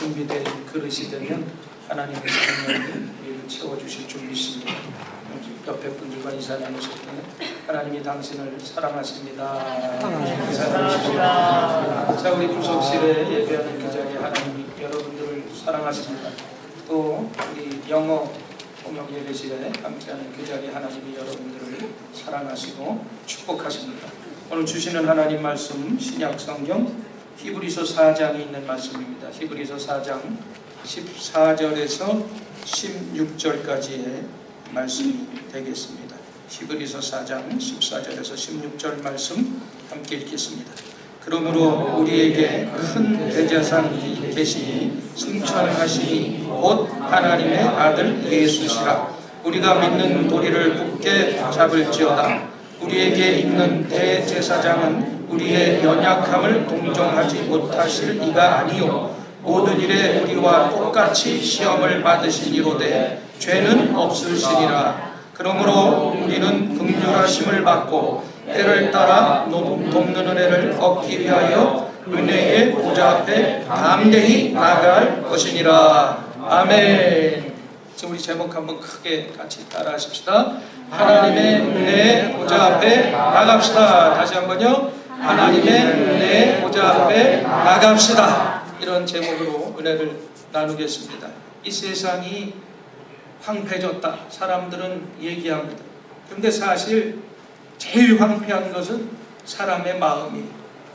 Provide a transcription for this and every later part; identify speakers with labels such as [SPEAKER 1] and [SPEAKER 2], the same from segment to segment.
[SPEAKER 1] 준비된 그릇이 되면 하나님의 성령이 우리를 채워주실 줄 믿습니다. 옆에 분들과 인사 나누실 때 하나님이 당신을 사랑하십니다. 사랑하십니다. 자, 우리 부속실에 예배하는 그 자리에 하나님이 여러분들을 사랑하십니다. 또 우리 영어 통역 예배실에 함께하는 그 자리에 하나님이 여러분들을 사랑하시고 축복하십니다. 오늘 주시는 하나님 말씀 신약 성경 히브리서 4장에 있는 말씀입니다. 히브리서 4장 14절에서 16절까지의 말씀이 되겠습니다. 히브리서 4장 14절에서 16절 말씀 함께 읽겠습니다. 그러므로 우리에게 큰 대제사장이 계시니 승천하시니 곧 하나님의 아들 예수시라. 우리가 믿는 도리를 굳게 잡을지어다. 우리에게 있는 대제사장은 우리의 연약함을 동정하지 못하실 이가 아니요 모든 일에 우리와 똑같이 시험을 받으시니로되 죄는 없으시니라. 그러므로 우리는 긍휼하심을 받고 때를 따라 돕는 은혜를 얻기 위하여 은혜의 보좌 앞에 담대히 나아갈 것이니라. 아멘. 지금 우리 제목 한번 크게 같이 따라 하십시다. 하나님의 은혜의 보좌 앞에 나갑시다. 다시 한번요. 하나님의 은혜의 보좌 앞에 나갑시다. 이런 제목으로 은혜를 나누겠습니다. 이 세상이 황폐해졌다. 사람들은 얘기합니다. 그런데 사실 제일 황폐한 것은 사람의 마음이.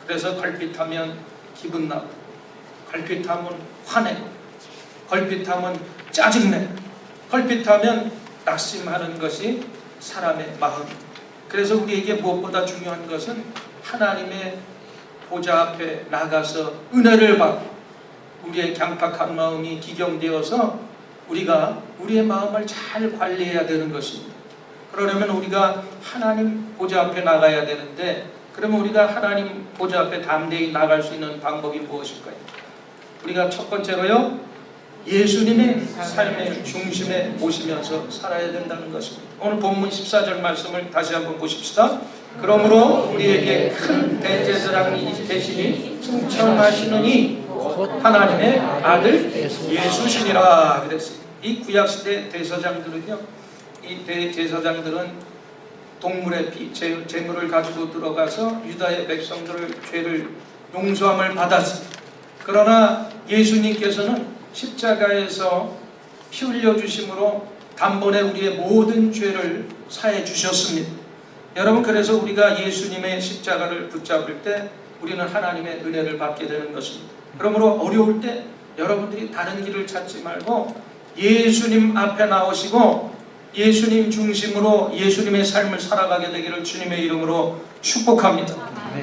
[SPEAKER 1] 그래서 걸핏하면 기분 나고, 걸핏하면 화내고, 걸핏하면 짜증내고, 걸핏하면 낙심하는 것이 사람의 마음. 그래서 우리에게 무엇보다 중요한 것은 하나님의 보좌 앞에 나가서 은혜를 받고 우리의 강팍한 마음이 기경되어서 우리가 우리의 마음을 잘 관리해야 되는 것입니다. 그러려면 우리가 하나님 보좌 앞에 나가야 되는데, 그러면 우리가 하나님 보좌 앞에 담대히 나갈 수 있는 방법이 무엇일까요? 우리가 첫 번째로요, 예수님의 삶의 중심에 모시면서 살아야 된다는 것입니다. 오늘 본문 14절 말씀을 다시 한번 보십시다. 그러므로 우리에게 큰 대제사장이 계시니 승천하시느니 하나님의 아들 예수시니라 그랬어요. 이 구약시대 대제사장들은요, 이 대제사장들은 동물의 피, 제물을 가지고 들어가서 유다의 백성들의 죄를 용서함을 받았습니다. 그러나 예수님께서는 십자가에서 피 흘려주심으로 단번에 우리의 모든 죄를 사해 주셨습니다. 여러분, 그래서 우리가 예수님의 십자가를 붙잡을 때 우리는 하나님의 은혜를 받게 되는 것입니다. 그러므로 어려울 때 여러분들이 다른 길을 찾지 말고 예수님 앞에 나오시고 예수님 중심으로 예수님의 삶을 살아가게 되기를 주님의 이름으로 축복합니다.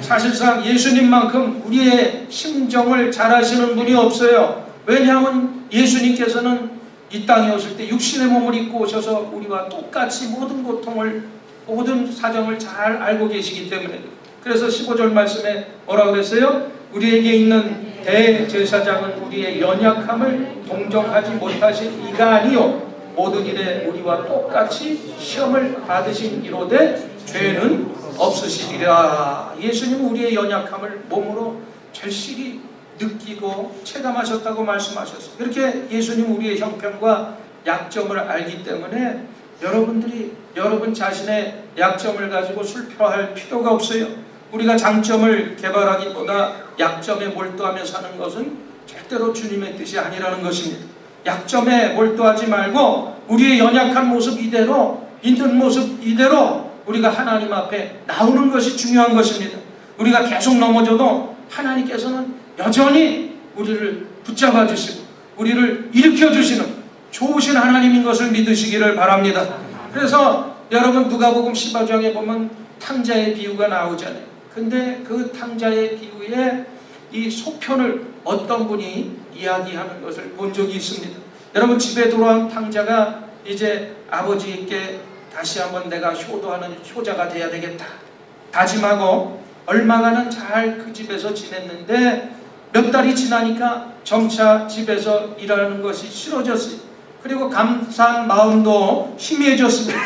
[SPEAKER 1] 사실상 예수님만큼 우리의 심정을 잘 아시는 분이 없어요. 왜냐하면 예수님께서는 이 땅에 오실 때 육신의 몸을 입고 오셔서 우리와 똑같이 모든 고통을, 모든 사정을 잘 알고 계시기 때문에. 그래서 15절 말씀에 뭐라고 그랬어요? 우리에게 있는 대제사장은 우리의 연약함을 동정하지 못하신 이가 아니요 모든 일에 우리와 똑같이 시험을 받으신 이로되 죄는 없으시리라. 예수님은 우리의 연약함을 몸으로 절실히 느끼고 체감하셨다고 말씀하셨어요. 그렇게 예수님은 우리의 형편과 약점을 알기 때문에 여러분들이 여러분 자신의 약점을 가지고 슬퍼할 필요가 없어요. 우리가 장점을 개발하기보다 약점에 몰두하며 사는 것은 절대로 주님의 뜻이 아니라는 것입니다. 약점에 몰두하지 말고 우리의 연약한 모습 이대로, 있는 모습 이대로 우리가 하나님 앞에 나오는 것이 중요한 것입니다. 우리가 계속 넘어져도 하나님께서는 여전히 우리를 붙잡아 주시고 우리를 일으켜 주시는 좋으신 하나님인 것을 믿으시기를 바랍니다. 그래서 여러분, 누가복음 15장에 보면 탕자의 비유가 나오잖아요. 근데 그 탕자의 비유에 이 소편을 어떤 분이 이야기하는 것을 본 적이 있습니다. 여러분, 집에 돌아온 탕자가 이제 아버지께 다시 한번 내가 효도하는 효자가 돼야 되겠다 다짐하고 얼마간은 잘 그 집에서 지냈는데 몇 달이 지나니까 점차 집에서 일하는 것이 싫어졌어요. 그리고 감사한 마음도 희미해졌습니다.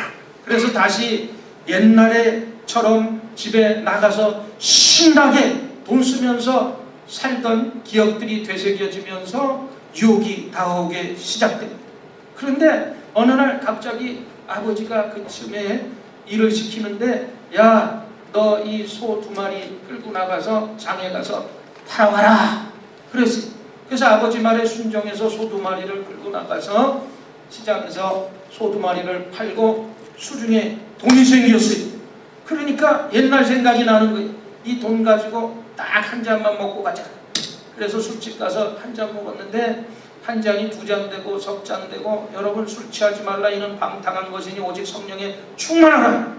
[SPEAKER 1] 그래서 다시 옛날에처럼 집에 나가서 신나게 돈 쓰면서 살던 기억들이 되새겨지면서 유혹이 다가오게 시작됩니다. 그런데 어느 날 갑자기 아버지가 그쯤에 일을 시키는데, 야, 너 이 소 2마리 끌고 나가서 장에 가서 팔아와라 그랬어요. 그래서 아버지 말에 순종해서 소 2마리를 끌고 나가서 시장에서 소 2마리를 팔고 수중에 돈이 생겼어요. 그러니까 옛날 생각이 나는 거예요. 이 돈 가지고 딱 한 잔만 먹고 가자. 그래서 술집 가서 한 잔 먹었는데 한 잔이 2잔 되고 석 잔 되고, 여러분 술 취하지 말라 이는 방탕한 것이니 오직 성령에 충만하라.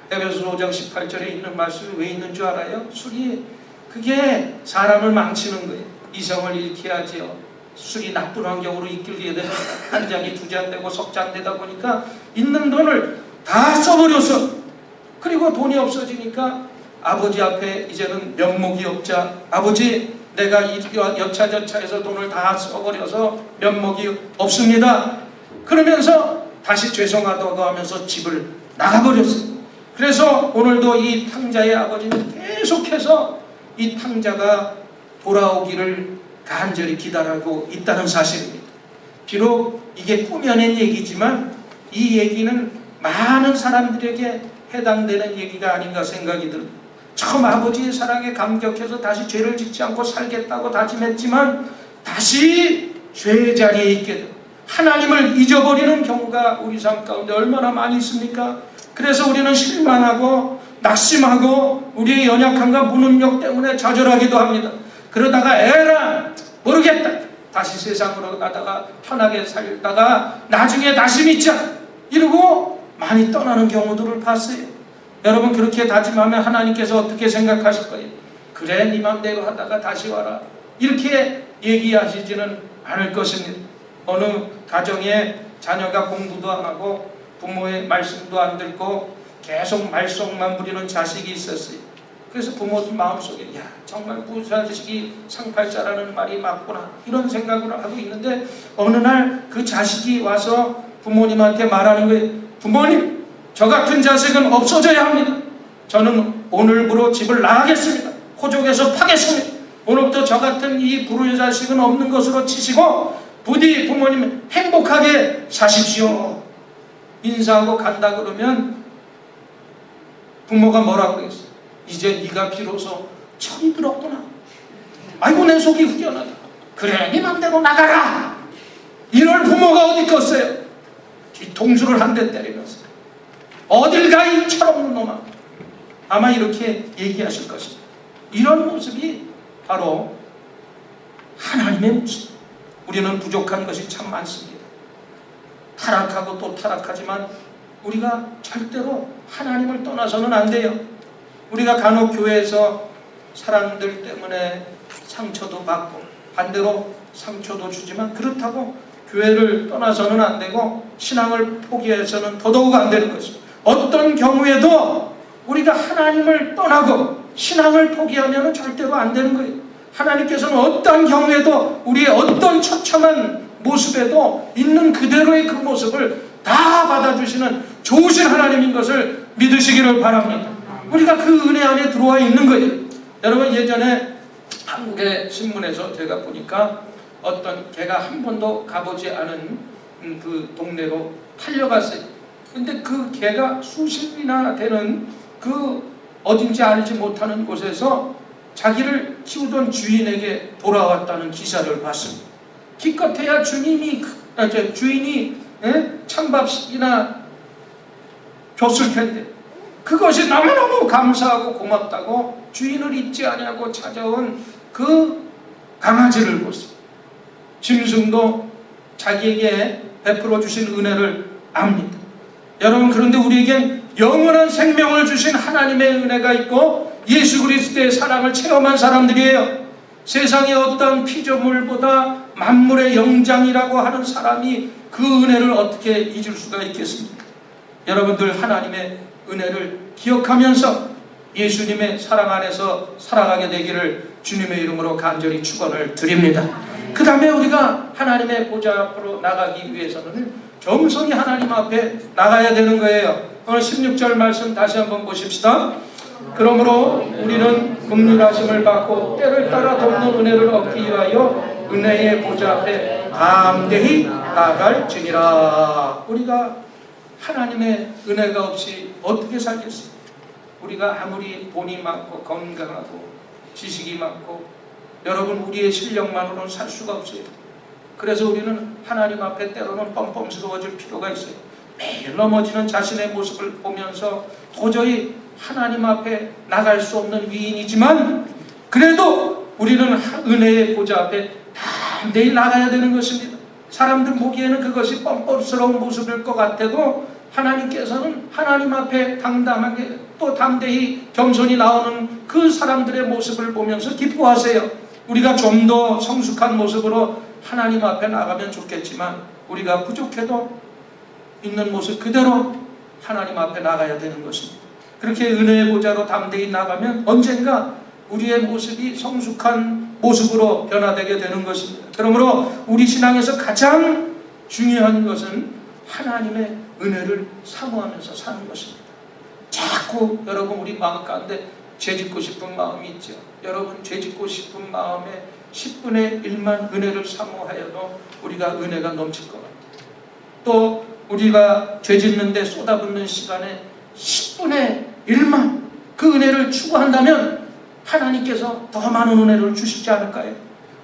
[SPEAKER 1] 에베소서 5장 18절에 있는 말씀이 왜 있는 줄 알아요? 술이 그게 사람을 망치는 거예요. 이성을 잃게 하지요. 술이 나쁜 환경으로 이끌게 되면 한 잔이 2잔 되고 석 잔 되다 보니까 있는 돈을 다 써버렸어. 그리고 돈이 없어지니까 아버지 앞에 이제는 면목이 없자, 아버지 내가 여차저차해서 돈을 다 써버려서 면목이 없습니다. 그러면서 다시 죄송하다고 하면서 집을 나가버렸어요. 그래서 오늘도 이 탕자의 아버지는 계속해서 이 탕자가 돌아오기를 간절히 기다리고 있다는 사실입니다. 비록 이게 꾸며낸 얘기지만 이 얘기는 많은 사람들에게 해당되는 얘기가 아닌가 생각이 듭니다. 처음 아버지의 사랑에 감격해서 다시 죄를 짓지 않고 살겠다고 다짐했지만 다시 죄의 자리에 있게 되고 하나님을 잊어버리는 경우가 우리 삶 가운데 얼마나 많이 있습니까? 그래서 우리는 실망하고 낙심하고 우리의 연약함과 무능력 때문에 좌절하기도 합니다. 그러다가 에라 모르겠다, 다시 세상으로 가다가 편하게 살다가 나중에 다시 믿자 이러고 많이 떠나는 경우들을 봤어요. 여러분 그렇게 다짐하면 하나님께서 어떻게 생각하실 거예요? 그래 네 맘대로 하다가 다시 와라 이렇게 얘기하시지는 않을 것입니다. 어느 가정에 자녀가 공부도 안 하고 부모의 말씀도 안 듣고 계속 말썽만 부리는 자식이 있었어요. 그래서 부모들 마음속에 야 정말 그 자식이 상팔자라는 말이 맞구나 이런 생각을 하고 있는데, 어느 날 그 자식이 와서 부모님한테 말하는 거예요. 부모님, 저 같은 자식은 없어져야 합니다. 저는 오늘부로 집을 나가겠습니다. 호족에서 파겠습니다. 오늘부터 저 같은 이 불우의 자식은 없는 것으로 치시고 부디 부모님 행복하게 사십시오. 인사하고 간다 그러면 부모가 뭐라고 그랬어요? 이제 네가 비로소 철이 들었구나. 아이고 내 속이 후련하다. 그래 네 맘대로 나가라. 이럴 부모가 어디 있겠어요? 뒤통수를 한 대 때리면서 어딜 가 이 철없는 놈아. 아마 이렇게 얘기하실 것입니다. 이런 모습이 바로 하나님의 모습. 우리는 부족한 것이 참 많습니다. 타락하고 또 타락하지만 우리가 절대로 하나님을 떠나서는 안 돼요. 우리가 간혹 교회에서 사람들 때문에 상처도 받고 반대로 상처도 주지만 그렇다고 교회를 떠나서는 안 되고 신앙을 포기해서는 더더욱 안 되는 것입니다. 어떤 경우에도 우리가 하나님을 떠나고 신앙을 포기하면 절대로 안 되는 거예요. 하나님께서는 어떤 경우에도 우리의 어떤 처참한 모습에도 있는 그대로의 그 모습을 다 받아주시는 좋으신 하나님인 것을 믿으시기를 바랍니다. 우리가 그 은혜 안에 들어와 있는 거예요. 여러분 예전에 한국의 신문에서 제가 보니까 어떤 개가 한 번도 가보지 않은 그 동네로 팔려갔어요. 근데 그 개가 수십이나 되는 그 어딘지 알지 못하는 곳에서 자기를 키우던 주인에게 돌아왔다는 기사를 봤습니다. 기껏해야 주인이 찬밥이나 줬을 텐데 그것이 너무너무 감사하고 고맙다고 주인을 잊지 아니하고 찾아온 그 강아지를 보세요. 짐승도 자기에게 베풀어 주신 은혜를 압니다. 여러분 그런데 우리에겐 영원한 생명을 주신 하나님의 은혜가 있고 예수 그리스도의 사랑을 체험한 사람들이에요. 세상의 어떤 피조물보다 만물의 영장이라고 하는 사람이 그 은혜를 어떻게 잊을 수가 있겠습니까? 여러분들 하나님의 은혜를 기억하면서 예수님의 사랑 안에서 살아가게 되기를 주님의 이름으로 간절히 축원을 드립니다. 그 다음에 우리가 하나님의 보좌 앞으로 나가기 위해서는 겸손히 하나님 앞에 나가야 되는 거예요. 오늘 16절 말씀 다시 한번 보십시다. 그러므로 우리는 긍휼하심을 받고 때를 따라 돕는 은혜를 얻기 위하여 은혜의 보좌 앞에 담대히 나아갈지니라. 우리가 하나님의 은혜가 없이 어떻게 살겠어요? 우리가 아무리 돈이 많고 건강하고 지식이 많고 여러분 우리의 실력만으로는 살 수가 없어요. 그래서 우리는 하나님 앞에 때로는 뻔뻔스러워질 필요가 있어요. 매일 넘어지는 자신의 모습을 보면서 도저히 하나님 앞에 나갈 수 없는 위인이지만 그래도 우리는 은혜의 보좌 앞에 담대히 나가야 되는 것입니다. 사람들 보기에는 그것이 뻔뻔스러운 모습일 것 같아도 하나님께서는 하나님 앞에 당당하게 또 담대히 겸손히 나오는 그 사람들의 모습을 보면서 기뻐하세요. 우리가 좀 더 성숙한 모습으로 하나님 앞에 나가면 좋겠지만 우리가 부족해도 있는 모습 그대로 하나님 앞에 나가야 되는 것입니다. 그렇게 은혜의 보좌로 담대히 나가면 언젠가 우리의 모습이 성숙한 모습으로 변화되게 되는 것입니다. 그러므로 우리 신앙에서 가장 중요한 것은 하나님의 은혜를 사모하면서 사는 것입니다. 자꾸 여러분 우리 마음 가운데 죄짓고 싶은 마음이 있죠. 여러분 죄짓고 싶은 마음에 10분의 1만 은혜를 사모하여도 우리가 은혜가 넘칠 것 같아요. 또 우리가 죄짓는데 쏟아붓는 시간에 10분의 1만 그 은혜를 추구한다면 하나님께서 더 많은 은혜를 주시지 않을까요?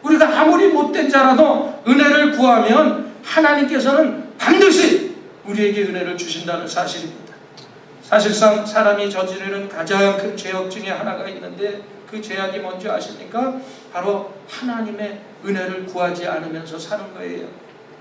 [SPEAKER 1] 우리가 아무리 못된 자라도 은혜를 구하면 하나님께서는 반드시 우리에게 은혜를 주신다는 사실입니다. 사실상 사람이 저지르는 가장 큰 죄악 중에 하나가 있는데 그 죄악이 뭔지 아십니까? 바로 하나님의 은혜를 구하지 않으면서 사는 거예요.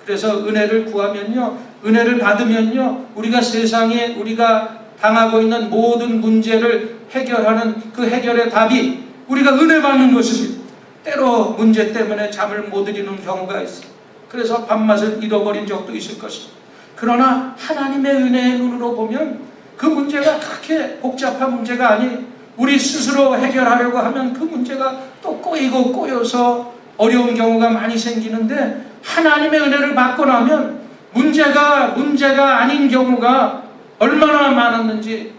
[SPEAKER 1] 그래서 은혜를 구하면요, 은혜를 받으면요, 우리가 세상에 우리가 당하고 있는 모든 문제를 해결하는 그 해결의 답이 우리가 은혜 받는 것입니다. 때로 문제 때문에 잠을 못 이루는 경우가 있어요. 그래서 밥맛을 잃어버린 적도 있을 것입니다. 그러나 하나님의 은혜의 눈으로 보면 그 문제가 그렇게 복잡한 문제가 아니, 우리 스스로 해결하려고 하면 그 문제가 또 꼬이고 꼬여서 어려운 경우가 많이 생기는데 하나님의 은혜를 받고 나면 문제가 아닌 경우가 얼마나 많았는지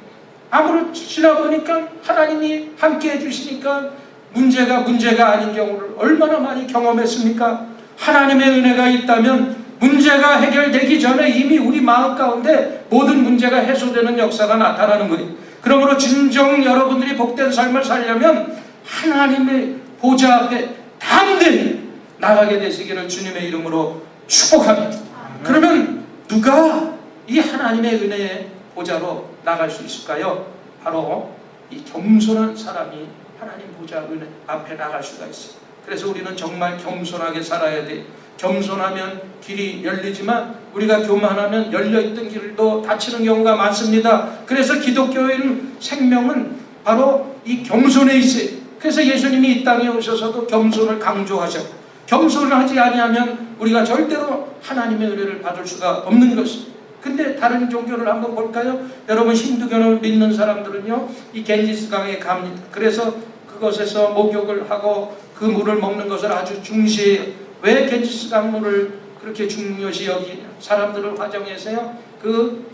[SPEAKER 1] 아무렇지나 보니까 하나님이 함께 해주시니까 문제가 아닌 경우를 얼마나 많이 경험했습니까? 하나님의 은혜가 있다면 문제가 해결되기 전에 이미 우리 마음 가운데 모든 문제가 해소되는 역사가 나타나는 거예요. 그러므로 진정 여러분들이 복된 삶을 살려면 하나님의 보좌 앞에 담대히 나가게 되시기를 주님의 이름으로 축복합니다. 그러면 누가 이 하나님의 은혜의 보좌로 나갈 수 있을까요? 바로 이 겸손한 사람이 하나님 보좌 은혜 앞에 나갈 수가 있어요. 그래서 우리는 정말 겸손하게 살아야 돼요. 겸손하면 길이 열리지만 우리가 교만하면 열려있던 길도 닫히는 경우가 많습니다. 그래서 기독교인 생명은 바로 이 겸손에 있어요. 그래서 예수님이 이 땅에 오셔서도 겸손을 강조하셨고, 겸손을 하지 아니하면 우리가 절대로 하나님의 은혜를 받을 수가 없는 것입니다. 근데 다른 종교를 한번 볼까요? 여러분 힌두교를 믿는 사람들은요, 이 겐지스 강에 갑니다. 그래서 그것에서 목욕을 하고 그 물을 먹는 것을 아주 중시해요. 왜 겐지스 강물을 그렇게 중요시 여기냐? 사람들을 화정해서요, 그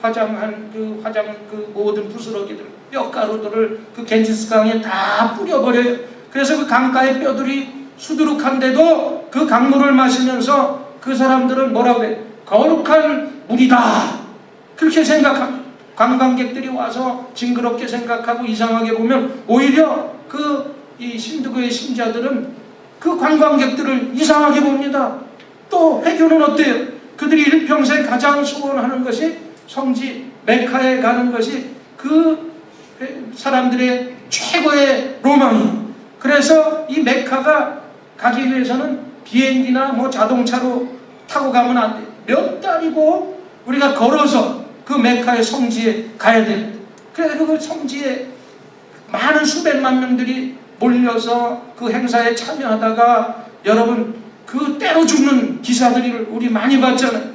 [SPEAKER 1] 모든 부스러기들, 뼈가루들을 그 겐지스 강에 다 뿌려버려요. 그래서 그 강가의 뼈들이 수두룩한데도 그 강물을 마시면서 그 사람들은 뭐라고 해요? 거룩한 물이다, 그렇게 생각합니다. 관광객들이 와서 징그럽게 생각하고 이상하게 보면 오히려 이 신두교의 신자들은 그 관광객들을 이상하게 봅니다. 또 회교는 어때요? 그들이 일평생 가장 소원하는 것이 성지 메카에 가는 것이 그 사람들의 최고의 로망이에요. 그래서 이 메카가 가기 위해서는 비행기나 자동차로 타고 가면 안 돼요. 몇 달이고 우리가 걸어서 그 메카의 성지에 가야 됩니다. 그래서 그 성지에 많은 수백만 명들이 몰려서 그 행사에 참여하다가 여러분 그 때로 죽는 기사들을 우리 많이 봤잖아요.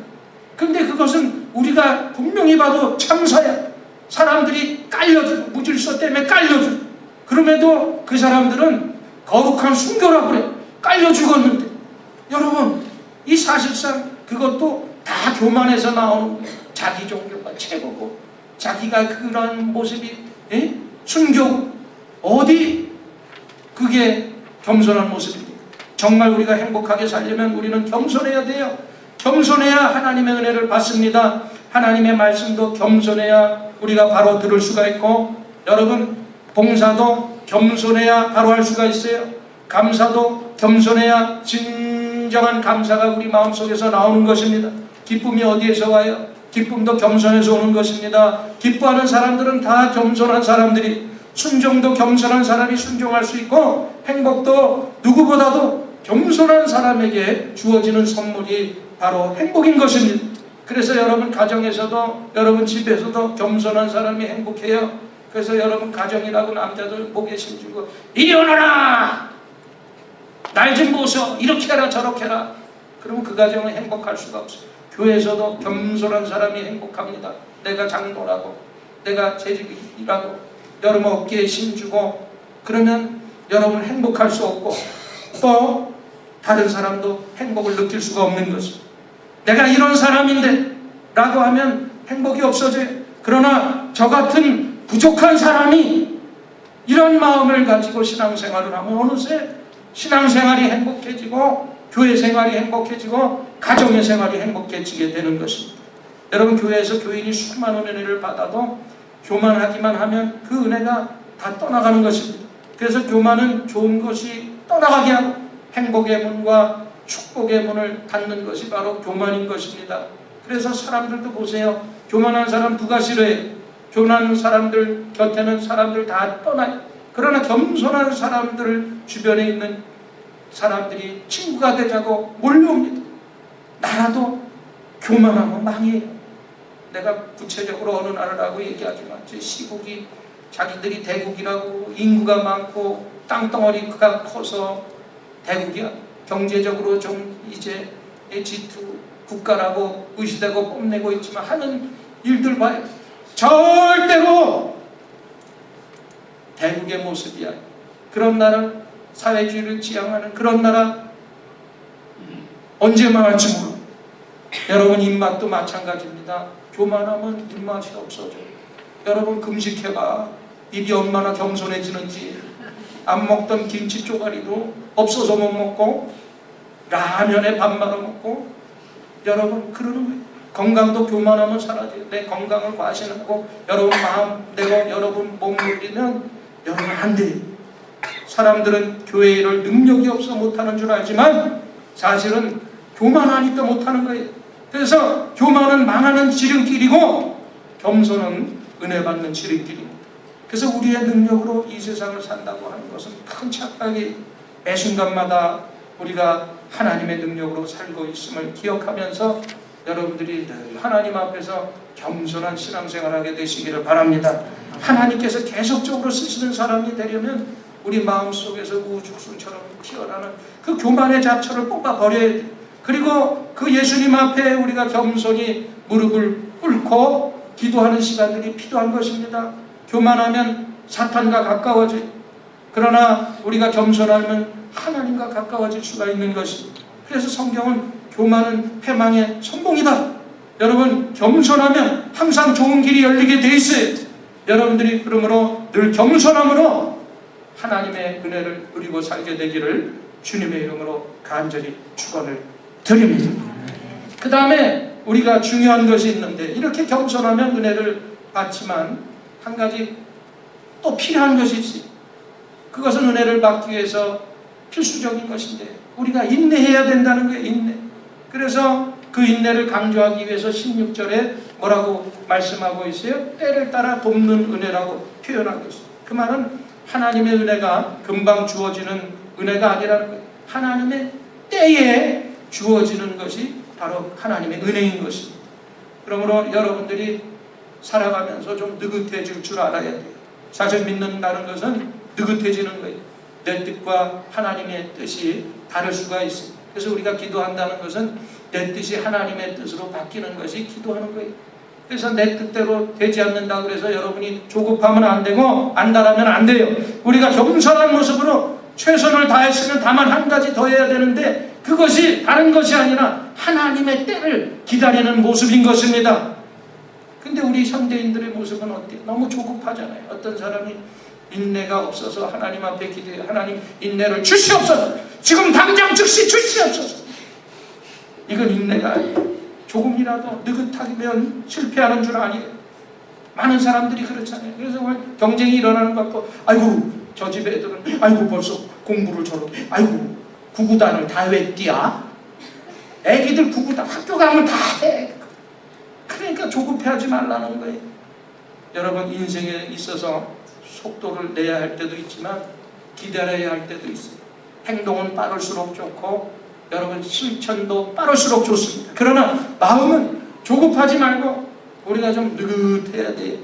[SPEAKER 1] 근데 그것은 우리가 분명히 봐도 참사야. 사람들이 깔려주고 무질서 때문에 깔려주고, 그럼에도 그 사람들은 거룩한 순교라고 그래. 깔려 죽었는데 여러분, 이 사실상 그것도 다 교만에서 나오는 거예요. 자기 종교가 최고고 자기가 그런 모습이 순교고, 어디 그게 겸손한 모습입니까? 정말 우리가 행복하게 살려면 우리는 겸손해야 돼요. 겸손해야 하나님의 은혜를 받습니다. 하나님의 말씀도 겸손해야 우리가 바로 들을 수가 있고, 여러분 봉사도 겸손해야 바로 할 수가 있어요. 감사도 겸손해야 진정한 감사가 우리 마음속에서 나오는 것입니다. 기쁨이 어디에서 와요? 기쁨도 겸손해서 오는 것입니다. 기뻐하는 사람들은 다 겸손한 사람들이, 순종도 겸손한 사람이 순종할 수 있고, 행복도 누구보다도 겸손한 사람에게 주어지는 선물이 바로 행복인 것입니다. 그래서 여러분 가정에서도, 여러분 집에서도 겸손한 사람이 행복해요. 그래서 여러분 가정이라고 남자들 목에 힘주고 이리 오너라, 날 좀 보소, 이렇게 해라 저렇게 해라, 그러면 그 가정은 행복할 수가 없어요. 교회에서도 겸손한 사람이 행복합니다. 내가 장로라고, 내가 재직이라고 여러분 어깨에 힘주고 그러면 여러분 행복할 수 없고, 또 다른 사람도 행복을 느낄 수가 없는 것입니다. 내가 이런 사람인데 라고 하면 행복이 없어져요. 그러나 저 같은 부족한 사람이 이런 마음을 가지고 신앙생활을 하면 어느새 신앙생활이 행복해지고, 교회 생활이 행복해지고, 가정의 생활이 행복해지게 되는 것입니다. 여러분 교회에서 교인이 수많은 은혜를 받아도 교만하기만 하면 그 은혜가 다 떠나가는 것입니다. 그래서 교만은 좋은 것이 떠나가게 하고 행복의 문과 축복의 문을 닫는 것이 바로 교만인 것입니다. 그래서 사람들도 보세요. 교만한 사람 누가 싫어해요? 교만한 사람들 곁에는 사람들 다 떠나요. 그러나 겸손한 사람들 주변에 있는 사람들이 친구가 되자고 몰려옵니다. 나라도 교만하면 망해요. 내가 구체적으로 어느 나라라고 얘기하지만 제 시국이 자기들이 대국이라고, 인구가 많고 땅덩어리가 커서 대국이야, 경제적으로 좀 이제 G2 국가라고 의시되고 뽐내고 있지만 하는 일들 봐요. 절대로 대국의 모습이야. 그런 나라, 사회주의를 지향하는 그런 나라 언제 망할지 모르고, 여러분 입맛도 마찬가지입니다. 교만하면 입맛이 없어져요. 여러분 금식해봐. 입이 얼마나 겸손해지는지. 안 먹던 김치 쪼가리도 없어서 못 먹고 라면에 밥 말아 먹고, 여러분 그러는 거예요. 건강도 교만하면 사라져요. 내 건강을 과신하고 여러분 마음대로 여러분 몸 놀리면 여러분 안 돼요. 사람들은 교회 일을 능력이 없어 못하는 줄 알지만 사실은 교만하니까 못하는 거예요. 그래서 교만은 망하는 지름길이고 겸손은 은혜 받는 지름길입니다. 그래서 우리의 능력으로 이 세상을 산다고 하는 것은 큰 착각이, 매 순간마다 우리가 하나님의 능력으로 살고 있음을 기억하면서 여러분들이 늘 하나님 앞에서 겸손한 신앙생활하게 되시기를 바랍니다. 하나님께서 계속적으로 쓰시는 사람이 되려면 우리 마음속에서 우죽순처럼 튀어나오는 그 교만의 잡초를 뽑아버려야 돼요. 그리고 그 예수님 앞에 우리가 겸손히 무릎을 꿇고 기도하는 시간들이 필요한 것입니다. 교만하면 사탄과 가까워져요. 그러나 우리가 겸손하면 하나님과 가까워질 수가 있는 것입니다. 그래서 성경은 교만은 패망의 선봉이다. 여러분 겸손하면 항상 좋은 길이 열리게 돼 있어요. 여러분들이 그러므로 늘 겸손함으로 하나님의 은혜를 누리고 살게 되기를 주님의 이름으로 간절히 축원을 드립니다. 그 다음에 우리가 중요한 것이 있는데, 이렇게 겸손하면 은혜를 받지만 한 가지 또 필요한 것이 있어요. 그것은 은혜를 받기 위해서 필수적인 것인데 우리가 인내해야 된다는 거예요. 인내. 그래서 그 인내를 강조하기 위해서 16절에 뭐라고 말씀하고 있어요? 때를 따라 돕는 은혜라고 표현하고 있어요. 그 말은 하나님의 은혜가 금방 주어지는 은혜가 아니라는 거예요. 하나님의 때에 주어지는 것이 바로 하나님의 은혜인 것입니다. 그러므로 여러분들이 살아가면서 좀 느긋해질 줄 알아야 돼요. 사실 믿는다는 것은 느긋해지는 거예요. 내 뜻과 하나님의 뜻이 다를 수가 있습니다. 그래서 우리가 기도한다는 것은 내 뜻이 하나님의 뜻으로 바뀌는 것이 기도하는 거예요. 그래서 내 뜻대로 되지 않는다 그래서 여러분이 조급하면 안 되고 안달하면 안 돼요. 우리가 겸손한 모습으로 최선을 다했으면 다만 한 가지 더 해야 되는데, 그것이 다른 것이 아니라 하나님의 때를 기다리는 모습인 것입니다. 근데 우리 현대인들의 모습은 어때요? 너무 조급하잖아요. 어떤 사람이 인내가 없어서 하나님 앞에 기도해. 하나님 인내를 주시옵소서. 지금 당장 즉시 주시옵소서. 이건 인내가 아니에요. 조금이라도 느긋하면 실패하는 줄 아니에요. 많은 사람들이 그렇잖아요. 그래서 경쟁이 일어나는 것 같고, 아이고 저 집 애들은 아이고 벌써 공부를 저렇게, 아이고 구구단을 다 했디야. 애기들 구구단 학교 가면 다 해. 그러니까 조급해하지 말라는 거예요. 여러분 인생에 있어서 속도를 내야 할 때도 있지만 기다려야 할 때도 있어요. 행동은 빠를수록 좋고 여러분 실천도 빠를수록 좋습니다. 그러나 마음은 조급하지 말고 우리가 좀 느긋해야 돼요.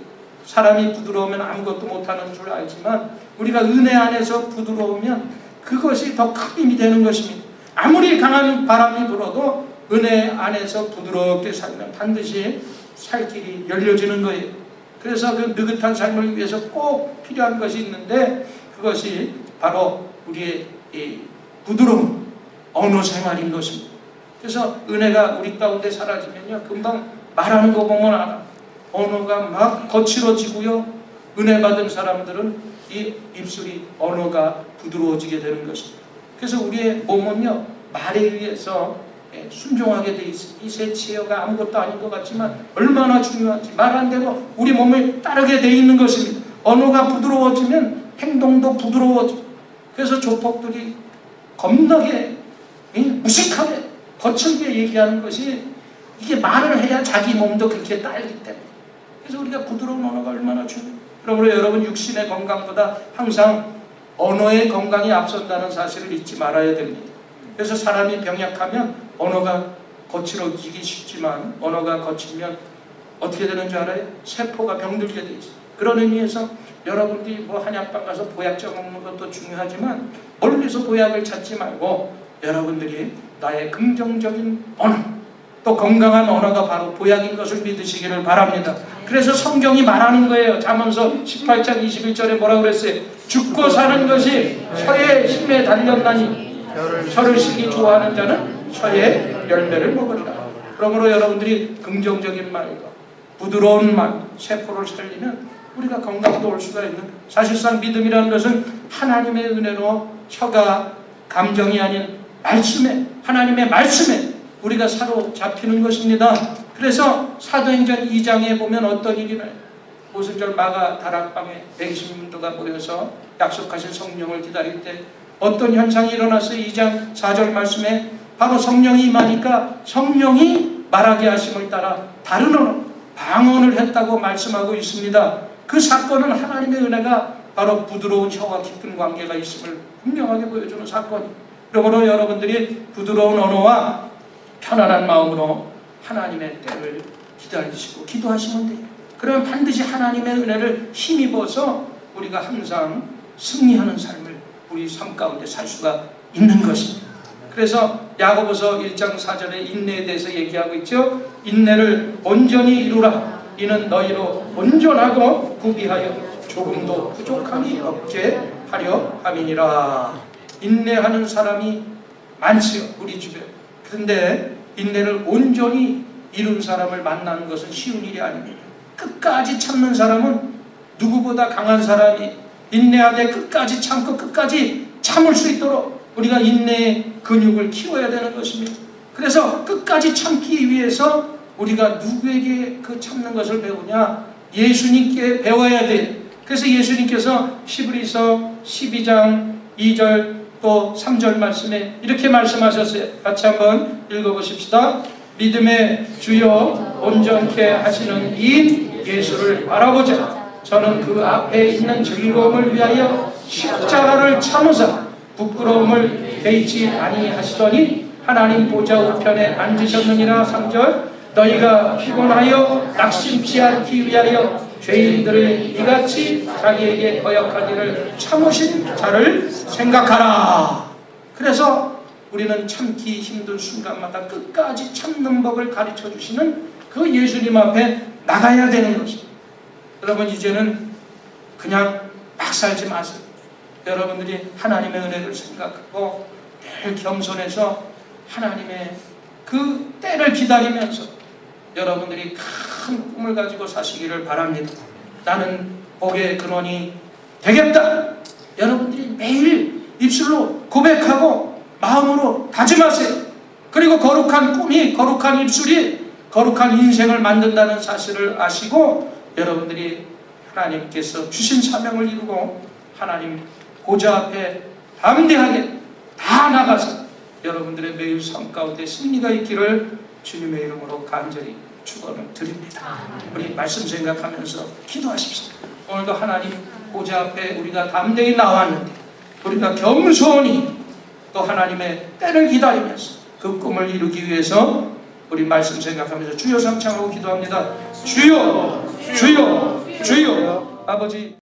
[SPEAKER 1] 사람이 부드러우면 아무것도 못하는 줄 알지만 우리가 은혜 안에서 부드러우면 그것이 더 큰 힘이 되는 것입니다. 아무리 강한 바람이 불어도 은혜 안에서 부드럽게 살면 반드시 살 길이 열려지는 거예요. 그래서 그 느긋한 삶을 위해서 꼭 필요한 것이 있는데 그것이 바로 우리의 이 부드러운 언어 생활인 것입니다. 그래서 은혜가 우리 가운데 사라지면요 금방 말하는 거 보면 알아. 언어가 막 거칠어지고요. 은혜 받은 사람들은 이 입술이 언어가 부드러워지게 되는 것입니다. 그래서 우리의 몸은요 말에 의해서 순종하게 돼 있어요. 이 세 치어가 아무것도 아닌 것 같지만 얼마나 중요한지 말한 대로 우리 몸을 따르게 돼 있는 것입니다. 언어가 부드러워지면 행동도 부드러워져. 그래서 조폭들이 겁나게 무식하게 거칠게 얘기하는 것이 이게 말을 해야 자기 몸도 그렇게 딸기 때문에. 그래서 우리가 부드러운 언어가 얼마나 중요해요. 그러므로 여러분 육신의 건강보다 항상 언어의 건강이 앞선다는 사실을 잊지 말아야 됩니다. 그래서 사람이 병약하면 언어가 거칠어지기 쉽지만 언어가 거치면 어떻게 되는 줄 알아요? 세포가 병들게 돼 있어요. 그런 의미에서 여러분들이 뭐 한약방 가서 보약제 먹는 것도 중요하지만 멀리서 보약을 찾지 말고 여러분들이 나의 긍정적인 언어 또 건강한 언어가 바로 보약인 것을 믿으시기를 바랍니다. 그래서 성경이 말하는 거예요. 잠언서 18장 21절에 뭐라고 그랬어요? 죽고 사는 것이 혀의 힘에 달렸나니 혀를 쓰기 좋아하는 자는 혀의 열매를 먹으리라. 그러므로 여러분들이 긍정적인 말과 부드러운 말, 세포를 살리면 우리가 건강도 올 수가 있는, 사실상 믿음이라는 것은 하나님의 은혜로 혀가 감정이 아닌 말씀에, 하나님의 말씀에 우리가 사로잡히는 것입니다. 그래서 사도행전 2장에 보면 어떤 일이 나요? 오순절 마가 다락방에 120문도가 모여서 약속하신 성령을 기다릴 때 어떤 현상이 일어났어요? 2장 4절 말씀에 바로 성령이 임하니까 성령이 말하게 하심을 따라 다른 언어, 방언을 했다고 말씀하고 있습니다. 그 사건은 하나님의 은혜가 바로 부드러운 혀와 깊은 관계가 있음을 분명하게 보여주는 사건이에요. 그러므로 여러분들이 부드러운 언어와 편안한 마음으로 하나님의 때를 기다리시고 기도하시면 돼요. 그러면 반드시 하나님의 은혜를 힘입어서 우리가 항상 승리하는 삶을 우리 삶 가운데 살 수가 있는 것입니다. 그래서 야고보서 1장 4절에 인내에 대해서 얘기하고 있죠. 인내를 온전히 이루라. 이는 너희로 온전하고 구비하여 조금도 부족함이 없게 하려 함이니라. 인내하는 사람이 많지요, 우리 주변. 그런데 인내를 온전히 이룬 사람을 만나는 것은 쉬운 일이 아닙니다. 끝까지 참는 사람은 누구보다 강한 사람이 인내하되 끝까지 참고 끝까지 참을 수 있도록 우리가 인내의 근육을 키워야 되는 것입니다. 그래서 끝까지 참기 위해서 우리가 누구에게 그 참는 것을 배우냐? 예수님께 배워야 돼요. 그래서 예수님께서 히브리서 12장 2절 또 3절 말씀에 이렇게 말씀하셨어요. 같이 한번 읽어보십시다. 믿음의 주여 온전케 하시는 이 예수를 바라보자. 저는 그 앞에 있는 즐거움을 위하여 십자가를 참으사 부끄러움을 개의치 아니하시더니 하나님 보좌 우편에 앉으셨느니라. 3절 너희가 피곤하여 낙심치 않기 위하여 죄인들을 이같이 자기에게 거역한 일을 참으신 자를 생각하라. 그래서 우리는 참기 힘든 순간마다 끝까지 참는 법을 가르쳐 주시는 그 예수님 앞에 나가야 되는 것입니다. 여러분 이제는 그냥 막 살지 마세요. 여러분들이 하나님의 은혜를 생각하고 늘 겸손해서 하나님의 그 때를 기다리면서 여러분들이 큰 꿈을 가지고 사시기를 바랍니다. 나는 복의 근원이 되겠다. 여러분들이 매일 입술로 고백하고 마음으로 다짐하세요. 그리고 거룩한 꿈이, 거룩한 입술이 거룩한 인생을 만든다는 사실을 아시고 여러분들이 하나님께서 주신 사명을 이루고 하나님 보좌 앞에 담대하게 다 나가서 여러분들의 매일 삶 가운데 승리가 있기를 주님의 이름으로 간절히 축원을 드립니다. 우리 말씀 생각하면서 기도하십시오. 오늘도 하나님 보좌 앞에 우리가 담대히 나왔는데 우리가 겸손히 또 하나님의 때를 기다리면서 그 꿈을 이루기 위해서 우리 말씀 생각하면서 주여 상창하고 기도합니다. 주여, 주여, 주여. 아버지